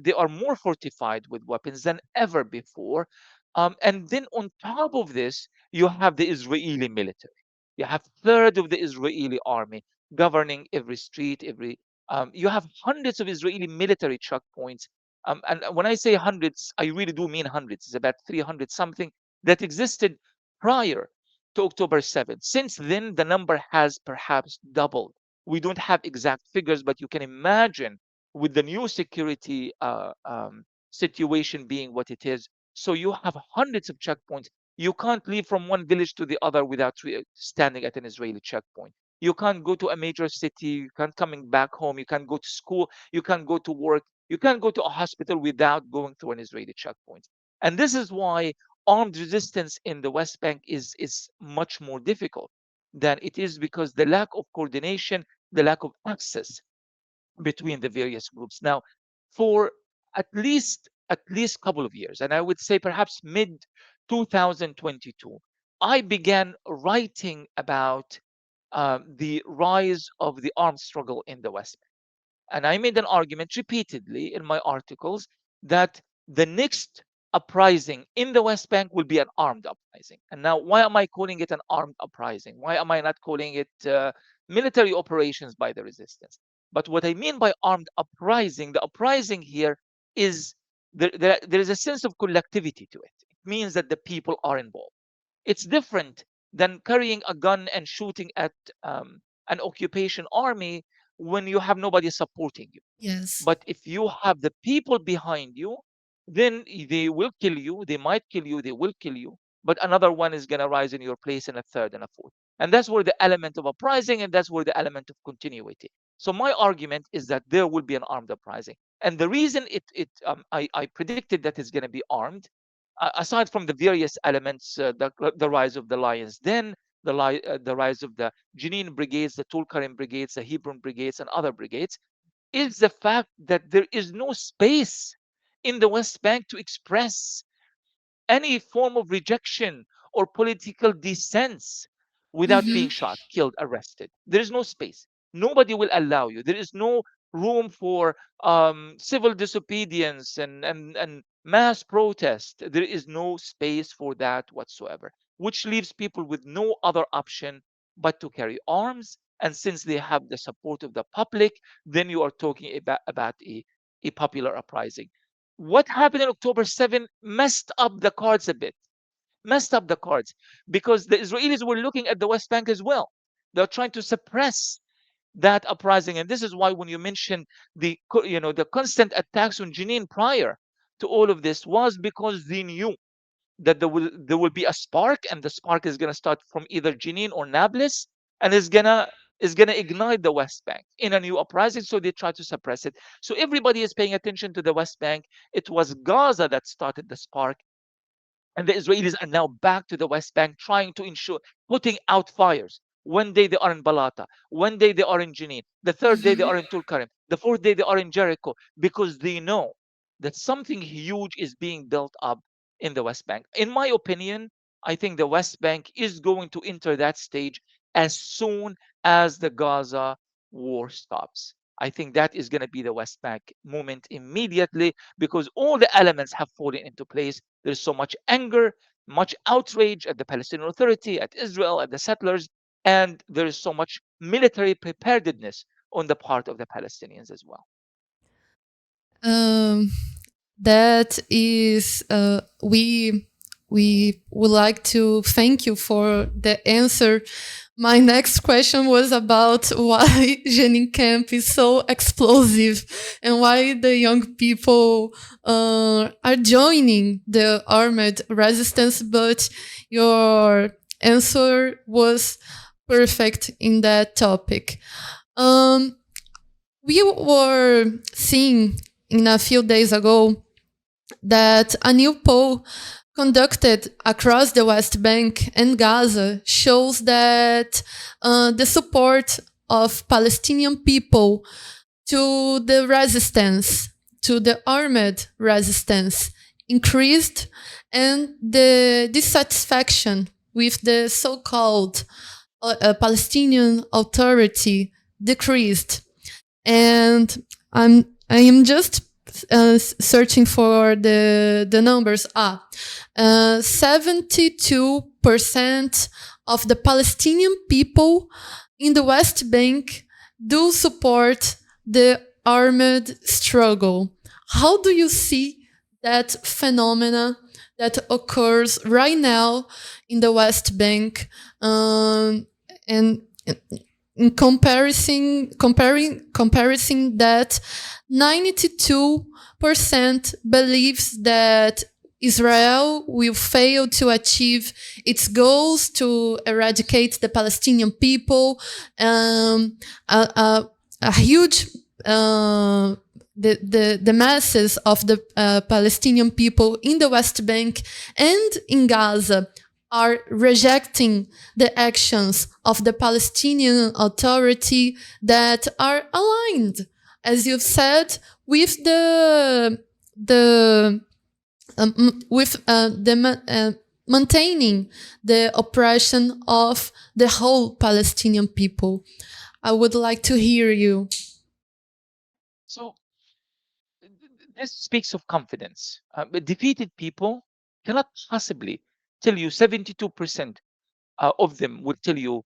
S2: they are more fortified with weapons than ever before. And then on top of this, you have the Israeli military. You have third of the Israeli army governing every street, every. You have hundreds of Israeli military checkpoints. And when I say hundreds, I really do mean hundreds. It's about 300 something that existed prior to October 7th. Since then, the number has perhaps doubled. We don't have exact figures, but you can imagine with the new security situation being what it is. So you have hundreds of checkpoints. You can't leave from one village to the other without standing at an Israeli checkpoint. You can't go to a major city. You can't coming back home. You can't go to school. You can't go to work. You can't go to a hospital without going through an Israeli checkpoint. And this is why armed resistance in the West Bank is much more difficult than it is, because the lack of coordination, the lack of access between the various groups. Now, for at least couple of years, and I would say perhaps mid 2022, I began writing about the rise of the armed struggle in the West Bank. And I made an argument repeatedly in my articles that the next uprising in the West Bank will be an armed uprising. And now, why am I calling it an armed uprising? Why am I not calling it military operations by the resistance? But what I mean by armed uprising, the uprising here is there is a sense of collectivity to it. It means that the people are involved. It's different than carrying a gun and shooting at an occupation army when you have nobody supporting you.
S1: Yes.
S2: But if you have the people behind you, then they will kill you. They might kill you. They will kill you. But another one is going to rise in your place, and a third and a fourth. And that's where the element of uprising, and that's where the element of continuity. So my argument is that there will be an armed uprising. And the reason I predicted that it's going to be armed, aside from the various elements, the rise of the Lions Den, the rise of the Jenin brigades, the Tulkarem brigades, the Hebron brigades, and other brigades, is the fact that there is no space in the West Bank to express any form of rejection or political dissent without being
S1: Mm-hmm.
S2: shot, killed, arrested. There is no space. Nobody will allow you. There is no room for civil disobedience and mass protest. There is no space for that whatsoever, which leaves people with no other option but to carry arms. And since they have the support of the public, then you are talking about a popular uprising. What happened in October 7 messed up the cards a bit, messed up the cards, because the Israelis were looking at the West Bank as well. They're trying to suppress that uprising. And this is why when you mention the constant attacks on Jenin prior to all of this was because they knew that there will be a spark, and the spark is going to start from either Jenin or Nablus, and is gonna ignite the West Bank in a new uprising. So they try to suppress it. So everybody is paying attention to the West Bank. It was Gaza that started the spark, and the Israelis are now back to the West Bank, trying to ensure putting out fires. One day they are in Balata, one day they are in Jenin, the third day they
S1: Mm-hmm.
S2: are in Tulkarem, the fourth day they are in Jericho, because they know that something huge is being built up in the West Bank. In my opinion, I think the West Bank is going to enter that stage as soon as the Gaza war stops. I think that is going to be the West Bank moment immediately, because all the elements have fallen into place. There's so much anger, much outrage at the Palestinian Authority, at Israel, at the settlers, and there is so much military preparedness on the part of the Palestinians as well.
S1: Um, that is, we would like to thank you for the answer. My next question was about why Jenin camp is so explosive and why the young people are joining the armed resistance, but your answer was perfect in that topic. We were seeing in a few days ago that a new poll conducted across the West Bank and Gaza shows that the support of Palestinian people to the resistance, to the armed resistance increased, and the dissatisfaction with the so-called Palestinian Authority decreased. And I am just searching for the numbers. 72% of the Palestinian people in the West Bank do support the armed struggle. How do you see that phenomena that occurs right now in the West Bank, and in comparing that 92% believes that Israel will fail to achieve its goals to eradicate the Palestinian people. A huge the masses of the Palestinian people in the West Bank and in Gaza are rejecting the actions of the Palestinian Authority that are aligned, as you've said, with maintaining the oppression of the whole Palestinian people. I would like to hear you.
S2: So this speaks of confidence. But defeated people cannot possibly tell you 72% of them would tell you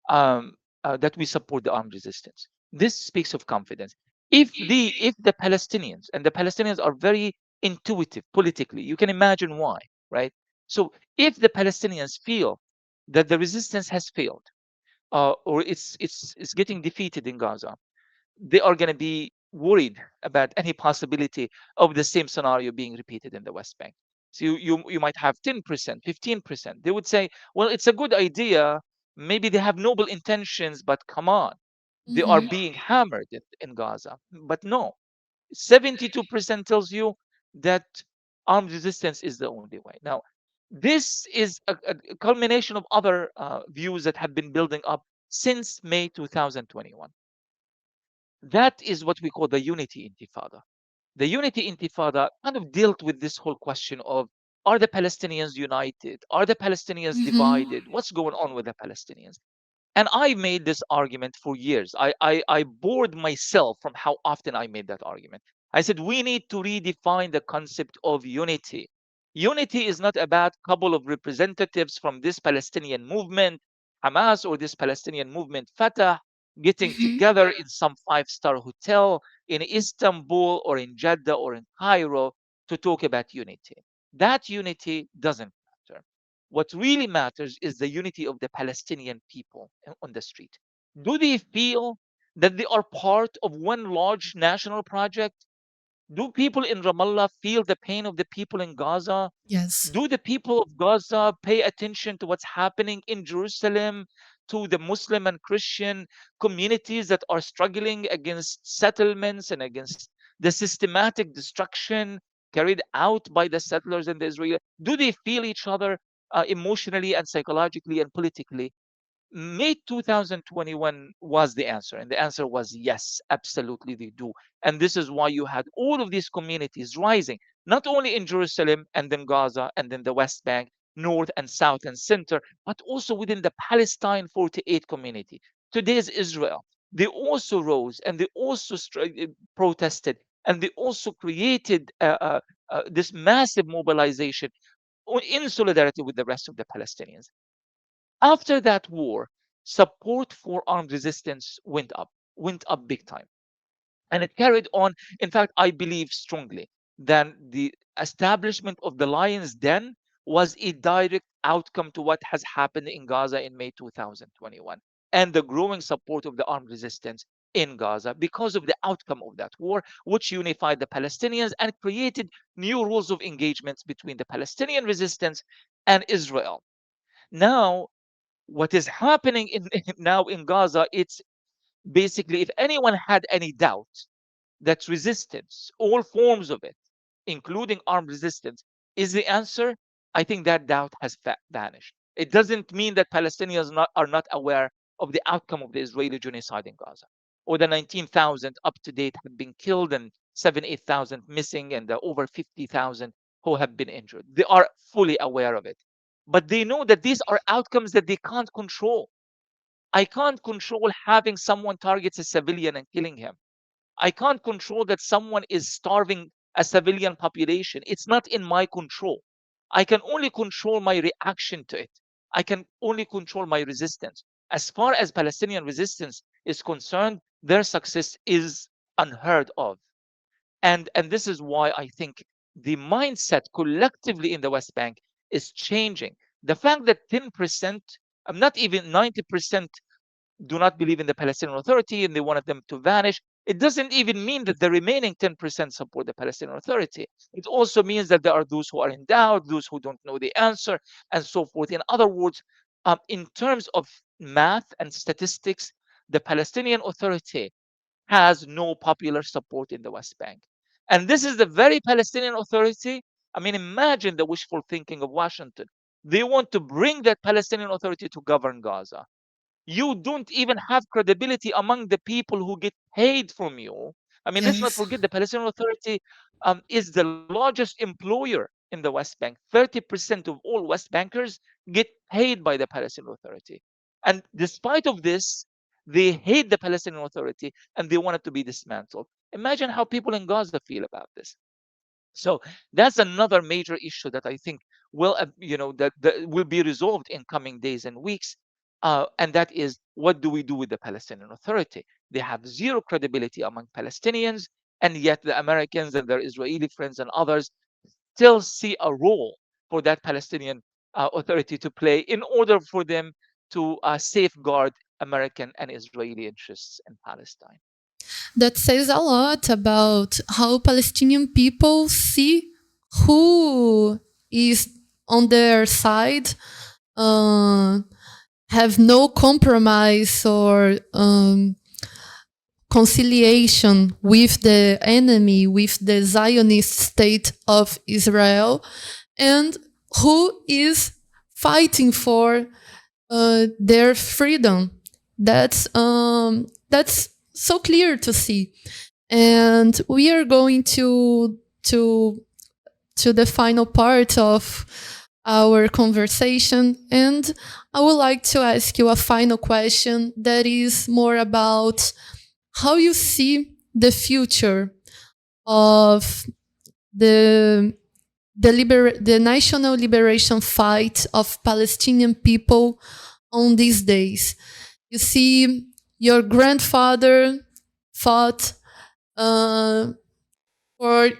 S2: that we support the armed resistance. This speaks of confidence. If the Palestinians, and the Palestinians are very intuitive politically, you can imagine why, right? So if the Palestinians feel that the resistance has failed, or it's getting defeated in Gaza, they are going to be worried about any possibility of the same scenario being repeated in the West Bank. So you might have 10%, 15%. They would say, well, it's a good idea. Maybe they have noble intentions, but come on, they are being hammered in Gaza. But no, 72% tells you that armed resistance is the only way. Now, this is a culmination of other views that have been building up since May 2021. That is what we call the Unity Intifada. The Unity Intifada kind of dealt with this whole question of, are the Palestinians united? Are the Palestinians divided? What's going on with the Palestinians? And I made this argument for years. I bored myself from how often I made that argument. I said, we need to redefine the concept of unity. Unity is not about a couple of representatives from this Palestinian movement, Hamas, or this Palestinian movement, Fatah, getting together in some five-star hotel in Istanbul or in Jeddah or in Cairo to talk about unity. That unity doesn't matter. What really matters is the unity of the Palestinian people on the street. Do they feel that they are part of one large national project? Do people in Ramallah feel the pain of the people in Gaza?
S1: Yes.
S2: Do the people of Gaza pay attention to what's happening in Jerusalem, to the Muslim and Christian communities that are struggling against settlements and against the systematic destruction carried out by the settlers and the Israelis? Do they feel each other emotionally and psychologically and politically? May 2021 was the answer, and the answer was yes, absolutely they do. And this is why you had all of these communities rising, not only in Jerusalem and then Gaza and then the West Bank, North and South and Center, but also within the Palestine 48 community. Today's Israel, they also rose and they also protested, and they also created this massive mobilization in solidarity with the rest of the Palestinians. After that war, support for armed resistance went up big time. And it carried on. In fact, I believe strongly that the establishment of the Lion's Den was a direct outcome to what has happened in Gaza in May 2021 and the growing support of the armed resistance in Gaza because of the outcome of that war, which unified the Palestinians and created new rules of engagements between the Palestinian resistance and Israel. Now, what is happening now in Gaza, it's basically, if anyone had any doubt that resistance, all forms of it, including armed resistance, is the answer, I think that doubt has vanished. It doesn't mean that Palestinians are not aware of the outcome of the Israeli genocide in Gaza. or the 19,000 up to date have been killed and 8,000 missing and the over 50,000 who have been injured. They are fully aware of it. But they know that these are outcomes that they can't control. I can't control having someone targets a civilian and killing him. I can't control that someone is starving a civilian population. It's not in my control. I can only control my reaction to it. I can only control my resistance. As far as Palestinian resistance is concerned, their success is unheard of. And this is why I think the mindset collectively in the West Bank is changing. The fact that 10%, I'm not even 90% do not believe in the Palestinian Authority and they wanted them to vanish, it doesn't even mean that the remaining 10% support the Palestinian Authority. It also means that there are those who are in doubt, those who don't know the answer, and so forth. In other words, in terms of math and statistics, the Palestinian Authority has no popular support in the West Bank. And this is the very Palestinian Authority. I mean, imagine the wishful thinking of Washington. They want to bring that Palestinian Authority to govern Gaza. You don't even have credibility among the people who get paid from you. I mean, let's not
S1: Yes.
S2: forget the Palestinian Authority is the largest employer in the West Bank. 30% of all West Bankers get paid by the Palestinian Authority. And despite of this, they hate the Palestinian Authority and they want it to be dismantled. Imagine how people in Gaza feel about this. So that's another major issue that I think will, that will be resolved in coming days and weeks. And that is, what do we do with the Palestinian Authority? They have zero credibility among Palestinians, and yet the Americans and their Israeli friends and others still see a role for that Palestinian Authority to play in order for them to safeguard American and Israeli interests in Palestine.
S1: That says a lot about how Palestinian people see who is on their side, uh, have no compromise or conciliation with the enemy, with the Zionist state of Israel, and who is fighting for their freedom. That's so clear to see. And we are going to the final part of our conversation, and I would like to ask you a final question that is more about how you see the future of the national liberation fight of Palestinian people on these days. You see, your grandfather fought for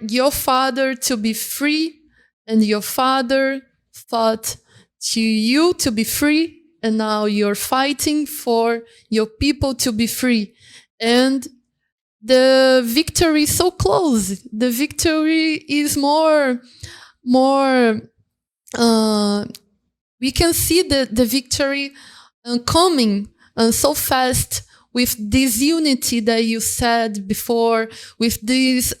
S1: your father to be free, and your father fought to you to be free, and now you're fighting for your people to be free. And the victory is so close. The victory is more, we can see the victory coming so fast, with this unity that you said before, with this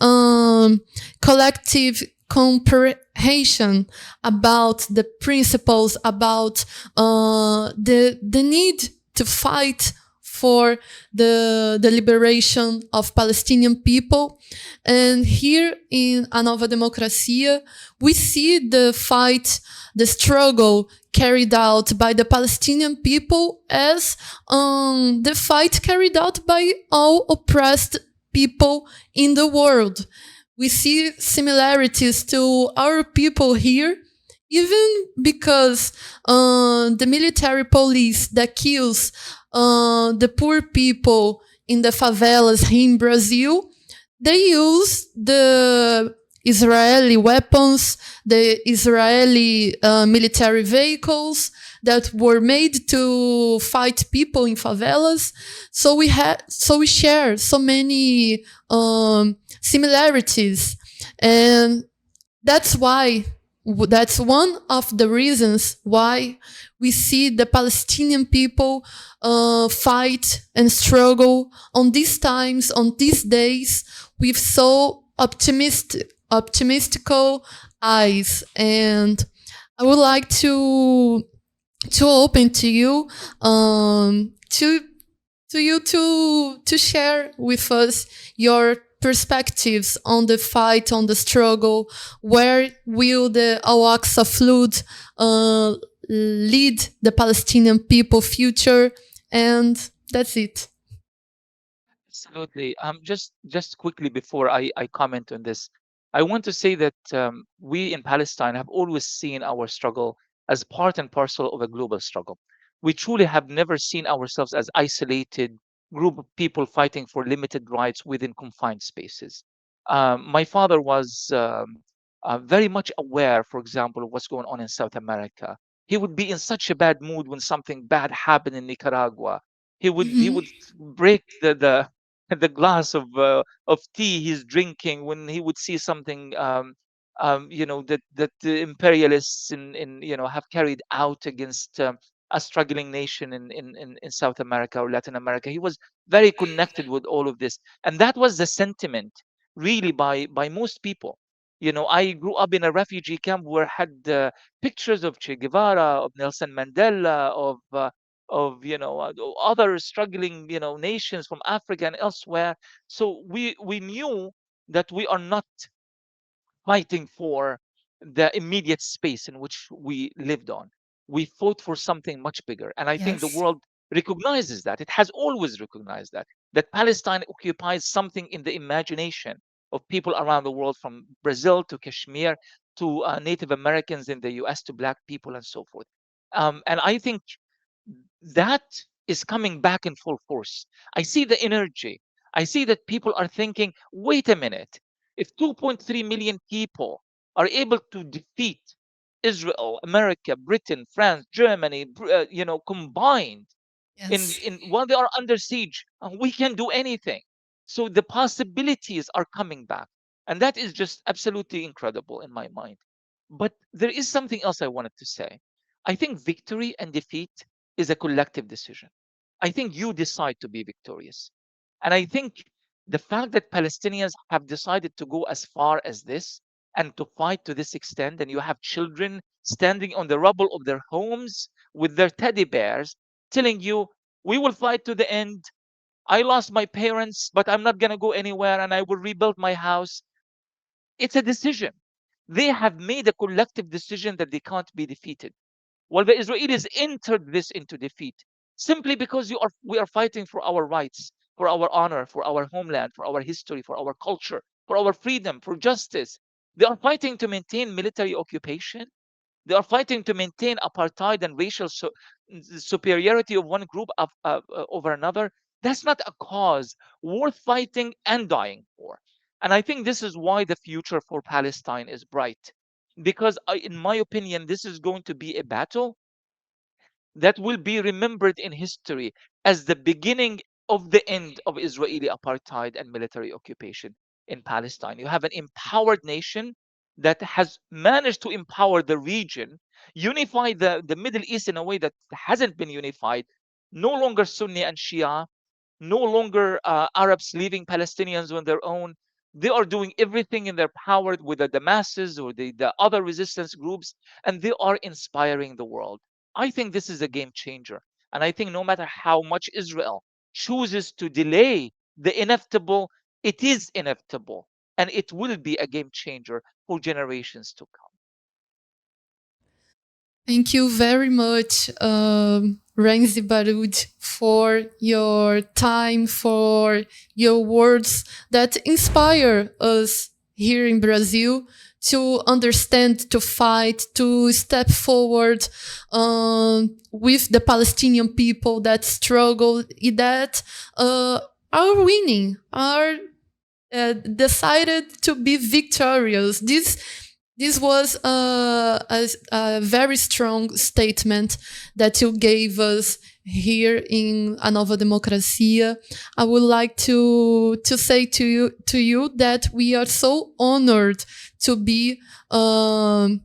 S1: collective comprehension about the principles, about the need to fight for the liberation of Palestinian people. And here in A Nova Democracia, we see the fight, the struggle carried out by the Palestinian people as the fight carried out by all oppressed people in the world. We see similarities to our people here, even because the military police that kills the poor people in the favelas in Brazil, they use the Israeli weapons, the Israeli military vehicles that were made to fight people in favelas. So we share so many similarities, and that's one of the reasons why we see the Palestinian people fight and struggle on these times, on these days, with so optimistical eyes. And I would like to open to you to to you to share with us your perspectives on the fight, on the struggle. Where will the Al-Aqsa flood lead the Palestinian people future? And that's it.
S2: Absolutely. Just quickly before I comment on this, I want to say that we in Palestine have always seen our struggle as part and parcel of a global struggle. We truly have never seen ourselves as isolated group of people fighting for limited rights within confined spaces. My father was very much aware, for example, of what's going on in South America. He would be in such a bad mood when something bad happened in Nicaragua. He would break the glass of tea he's drinking when he would see something that the imperialists in have carried out against a struggling nation in South America or Latin America. He was very connected with all of this, and that was the sentiment really by most people. I grew up in a refugee camp where had pictures of Che Guevara, of Nelson Mandela, of other struggling nations from Africa and elsewhere. So we knew that we are not fighting for the immediate space in which we lived on. We fought for something much bigger, and I think the
S1: Yes.
S2: world recognizes that. It has always recognized that Palestine occupies something in the imagination of people around the world, from Brazil to Kashmir to Native Americans in the U.S. to Black people and so forth. And I think that is coming back in full force. I see the energy. I see that people are thinking, wait a minute, if 2.3 million people are able to defeat Israel, America, Britain, France, Germany, combined
S1: Yes.
S2: in while they are under siege, we can do anything. So the possibilities are coming back, and that is just absolutely incredible in my mind. But there is something else I wanted to say. I think victory and defeat is a collective decision. I think you decide to be victorious, and I think the fact that Palestinians have decided to go as far as this and to fight to this extent, and you have children standing on the rubble of their homes with their teddy bears telling you, we will fight to the end. I lost my parents, but I'm not going to go anywhere and I will rebuild my house. It's a decision. They have made a collective decision that they can't be defeated. While the Israelis entered this into defeat simply because we are fighting for our rights, for our honor, for our homeland, for our history, for our culture, for our freedom, for justice. They are fighting to maintain military occupation. They are fighting to maintain apartheid and racial superiority of one group over another. That's not a cause worth fighting and dying for. And I think this is why the future for Palestine is bright. Because, in my opinion, this is going to be a battle that will be remembered in history as the beginning of the end of Israeli apartheid and military occupation in Palestine. You have an empowered nation that has managed to empower the region, unify the Middle East in a way that hasn't been unified, no longer Sunni and Shia, no longer Arabs leaving Palestinians on their own. They are doing everything in their power with the masses or the other resistance groups, and they are inspiring the world. I think this is a game changer. And I think no matter how much Israel chooses to delay the inevitable, it is inevitable. And it will be a game changer for generations to come.
S1: Thank you very much, Ramzy Baroud, for your time, for your words that inspire us here in Brazil to understand, to fight, to step forward with the Palestinian people that struggle, that are winning, are decided to be victorious. This was a very strong statement that you gave us here in A Nova Democracia. I would like to say to you that we are so honored to be to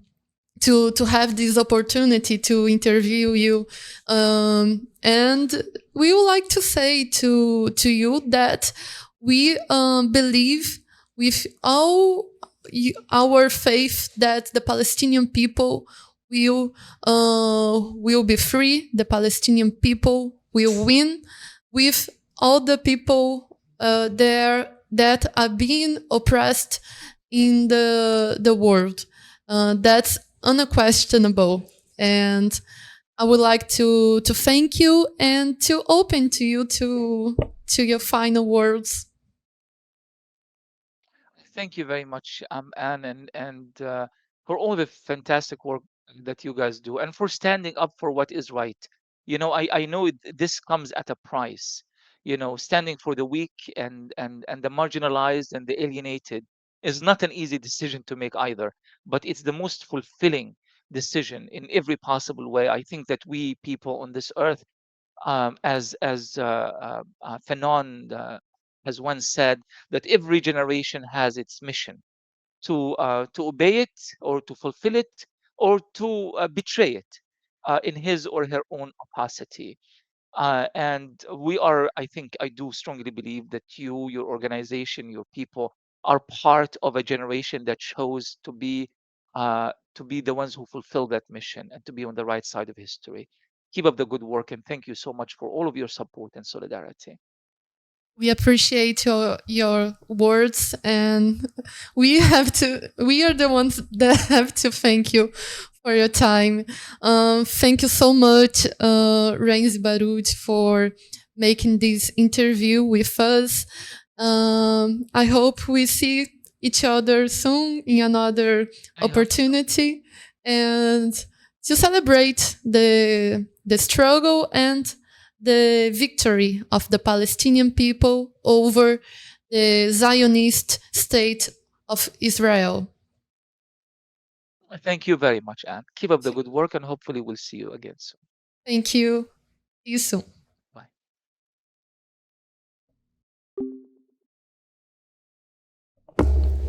S1: have this opportunity to interview you, and we would like to say to you that we believe with all our faith that the Palestinian people will be free. The Palestinian people will win. with all the people there that are being oppressed in the world. That's unquestionable. And I would like to thank you and to open to you to your final words.
S2: Thank you very much, Anne, and for all the fantastic work that you guys do, and for standing up for what is right. I know this comes at a price. Standing for the weak and the marginalized and the alienated is not an easy decision to make either, but it's the most fulfilling decision in every possible way. I think that we people on this earth, as Fanon has once said, that every generation has its mission to obey it or to fulfill it or to betray it in his or her own opacity. And we are, I think, I do strongly believe that you, your organization, your people are part of a generation that chose to be the ones who fulfill that mission and to be on the right side of history. Keep up the good work, and thank you so much for all of your support and solidarity.
S1: We appreciate your words, and we are the ones that have to thank you for your time. Thank you so much, Ramzy Baroud, for making this interview with us. I hope we see each other soon in another
S2: I hope so.
S1: opportunity, and to celebrate the struggle and the victory of the Palestinian people over the Zionist state of Israel.
S2: Thank you very much, Anne. Keep up the good work, and hopefully we'll see you again soon.
S1: Thank you. See you soon.